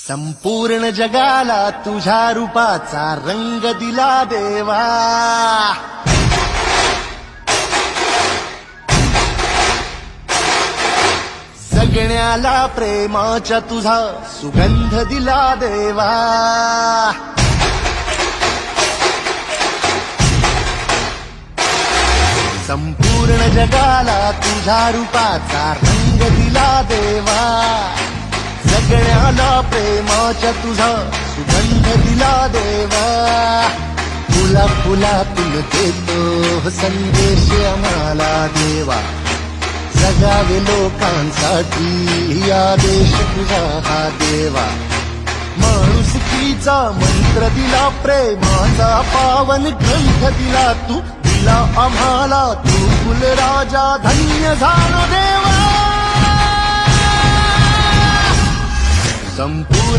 संपूर्ण जगाला तुझ्या रूपाचा रंग दिला देवा. जगण्याला प्रेमाच्या तुझा सुगंध दिला देवा. संपूर्ण जगाला तुझ्या रूपाचा रंग दिला देवा. जगण्याला प्रेमाच्या तुझा सुगंध दिला देवा. फुला फुलातून देतो संदेश आम्हाला देवा. जगावे लोकांसाठी आदेश तुझा हा देवा. माणुसकीचा मंत्र दिला, प्रेमाचा पावन ग्रंथ दिला तू. दिला आम्हाला तू कुलराजा, धन्य झालो देवा. संपूर्ण